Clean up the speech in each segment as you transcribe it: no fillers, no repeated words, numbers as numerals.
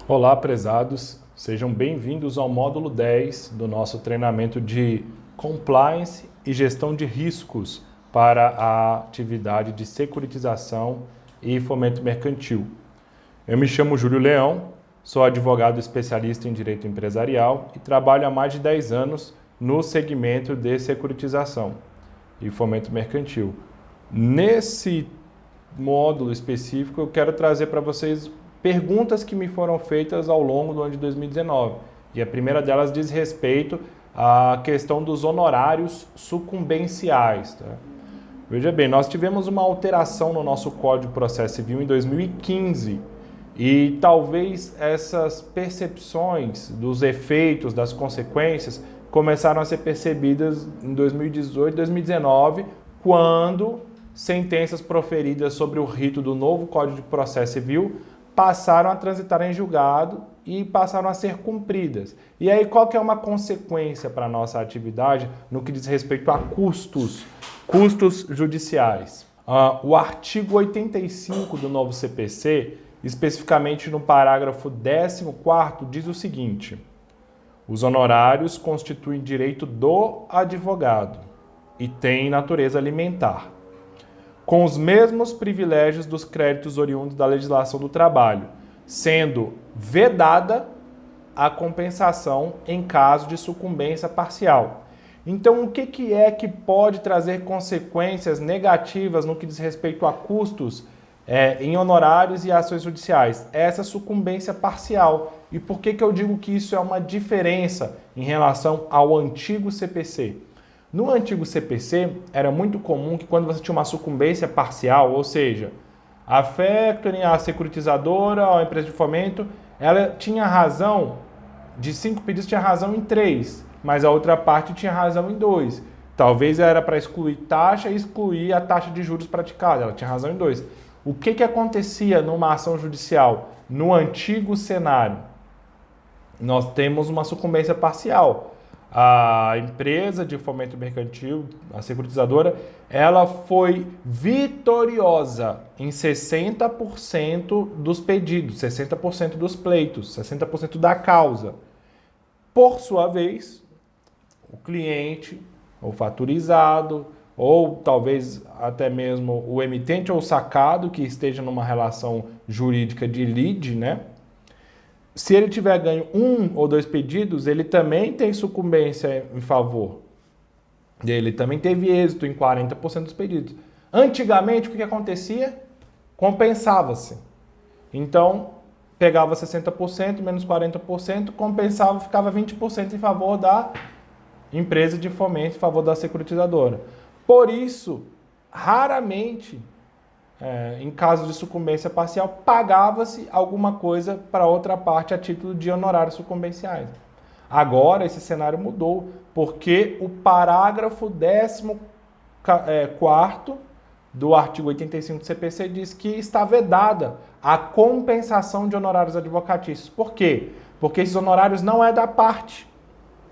Olá, prezados. Sejam bem-vindos ao módulo 10 do nosso treinamento de Compliance e Gestão de Riscos para a atividade de securitização e fomento mercantil. Eu me chamo Júlio Leão, sou advogado especialista em direito empresarial e trabalho há mais de 10 anos no segmento de securitização e fomento mercantil. Nesse módulo específico, eu quero trazer para vocês perguntas que me foram feitas ao longo do ano de 2019. E a primeira delas diz respeito à questão dos honorários sucumbenciais. Tá? Veja bem, nós tivemos uma alteração no nosso Código de Processo Civil em 2015 e talvez essas percepções dos efeitos, das consequências, começaram a ser percebidas em 2018, 2019, quando sentenças proferidas sobre o rito do novo Código de Processo Civil passaram a transitar em julgado e passaram a ser cumpridas. E aí qual que é uma consequência para a nossa atividade no que diz respeito a custos judiciais? O artigo 85 do novo CPC, especificamente no parágrafo 14º, diz o seguinte: os honorários constituem direito do advogado e têm natureza alimentar, com os mesmos privilégios dos créditos oriundos da legislação do trabalho, sendo vedada a compensação em caso de sucumbência parcial. Então, o que é que pode trazer consequências negativas no que diz respeito a custos em honorários e ações judiciais? Essa sucumbência parcial. E por que eu digo que isso é uma diferença em relação ao antigo CPC? No antigo CPC, era muito comum que quando você tinha uma sucumbência parcial, ou seja, a factoring, a securitizadora, a empresa de fomento, ela tinha razão, de 5 pedidos tinha razão em 3, mas a outra parte tinha razão em 2. Talvez era para excluir taxa e excluir a taxa de juros praticada, ela tinha razão em 2. O que acontecia numa ação judicial? No antigo cenário, nós temos uma sucumbência parcial. A empresa de fomento mercantil, a securitizadora, ela foi vitoriosa em 60% dos pedidos, 60% dos pleitos, 60% da causa. Por sua vez, o cliente, o faturizado, ou talvez até mesmo o emitente ou sacado que esteja numa relação jurídica de lide, né? Se ele tiver ganho 1 ou 2 pedidos, ele também tem sucumbência em favor. Ele também teve êxito em 40% dos pedidos. Antigamente, o que acontecia? Compensava-se. Então, pegava 60%, menos 40%, compensava, ficava 20% em favor da empresa de fomento, em favor da securitizadora. Por isso, raramente, em caso de sucumbência parcial, pagava-se alguma coisa para outra parte a título de honorários sucumbenciais. Agora, esse cenário mudou, porque o parágrafo 14º do artigo 85 do CPC diz que está vedada a compensação de honorários advocatícios. Por quê? Porque esses honorários não é da parte.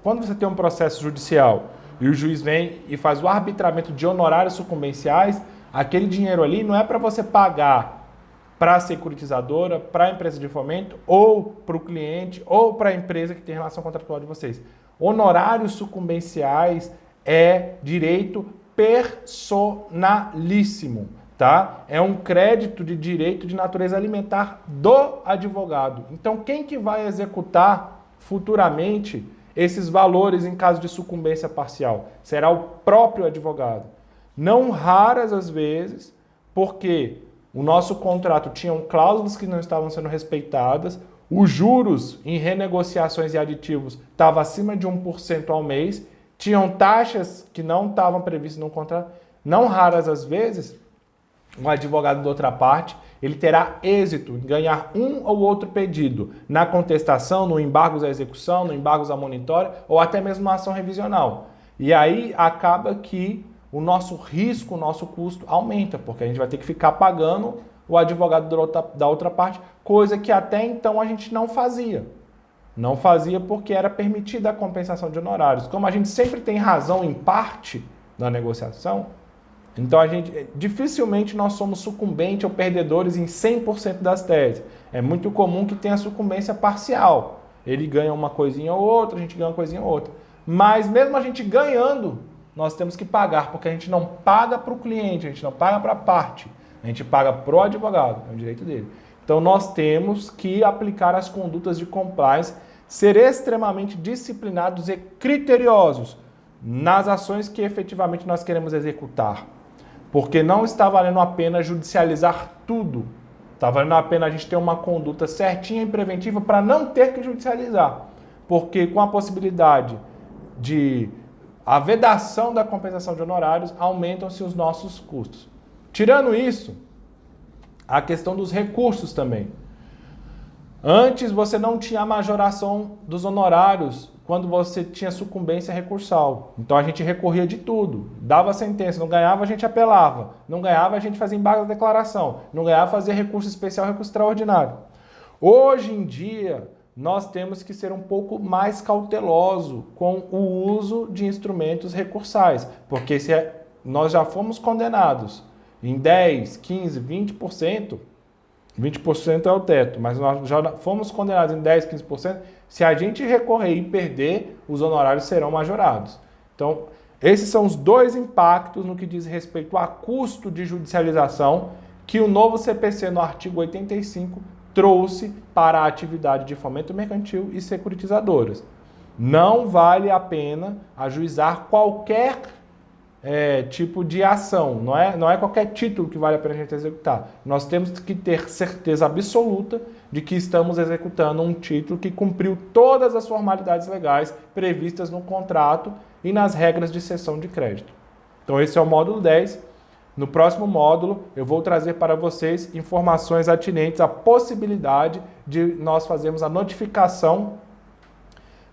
Quando você tem um processo judicial e o juiz vem e faz o arbitramento de honorários sucumbenciais, aquele dinheiro ali não é para você pagar para a securitizadora, para a empresa de fomento, ou para o cliente, ou para a empresa que tem relação contratual de vocês. Honorários sucumbenciais é direito personalíssimo, tá? É um crédito de direito de natureza alimentar do advogado. Então, quem que vai executar futuramente esses valores em caso de sucumbência parcial? Será o próprio advogado. Não raras as vezes, porque o nosso contrato tinha cláusulas que não estavam sendo respeitadas, os juros em renegociações e aditivos estavam acima de 1% ao mês, tinham taxas que não estavam previstas no contrato. Não raras as vezes, um advogado da outra parte, ele terá êxito em ganhar um ou outro pedido na contestação, no embargos à execução, no embargos à monitória ou até mesmo na ação revisional. E aí acaba que o nosso risco, o nosso custo aumenta, porque a gente vai ter que ficar pagando o advogado da outra parte, coisa que até então a gente não fazia. Não fazia porque era permitida a compensação de honorários. Como a gente sempre tem razão em parte na negociação, então dificilmente nós somos sucumbentes ou perdedores em 100% das teses. É muito comum que tenha sucumbência parcial. Ele ganha uma coisinha ou outra, a gente ganha uma coisinha ou outra. Mas mesmo a gente ganhando, nós temos que pagar, porque a gente não paga para o cliente, a gente não paga para a parte, a gente paga para o advogado, é o direito dele. Então nós temos que aplicar as condutas de compliance, ser extremamente disciplinados e criteriosos nas ações que efetivamente nós queremos executar. Porque não está valendo a pena judicializar tudo. Está valendo a pena a gente ter uma conduta certinha e preventiva para não ter que judicializar. Porque com a possibilidade de a vedação da compensação de honorários, aumentam-se os nossos custos. Tirando isso, a questão dos recursos também. Antes você não tinha a majoração dos honorários quando você tinha sucumbência recursal. Então a gente recorria de tudo. Dava sentença, não ganhava, a gente apelava. Não ganhava, a gente fazia embargo da declaração. Não ganhava, fazia recurso especial, recurso extraordinário. Hoje em dia, nós temos que ser um pouco mais cauteloso com o uso de instrumentos recursais. Porque se nós já fomos condenados em 10, 15, 20%, 20% é o teto, mas nós já fomos condenados em 10, 15%, se a gente recorrer e perder, os honorários serão majorados. Então, esses são os dois impactos no que diz respeito a custo de judicialização que o novo CPC, no artigo 85, trouxe para a atividade de fomento mercantil e securitizadoras. Não vale a pena ajuizar qualquer tipo de ação, não é qualquer título que vale a pena a gente executar. Nós temos que ter certeza absoluta de que estamos executando um título que cumpriu todas as formalidades legais previstas no contrato e nas regras de cessão de crédito. Então esse é o módulo 10. No próximo módulo eu vou trazer para vocês informações atinentes à possibilidade de nós fazermos a notificação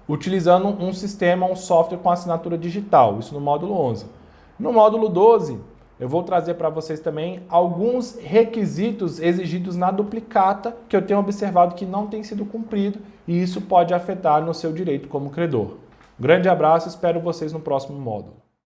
utilizando um sistema, um software com assinatura digital, isso no módulo 11. No módulo 12, eu vou trazer para vocês também alguns requisitos exigidos na duplicata que eu tenho observado que não tem sido cumprido e isso pode afetar no seu direito como credor. Grande abraço, espero vocês no próximo módulo.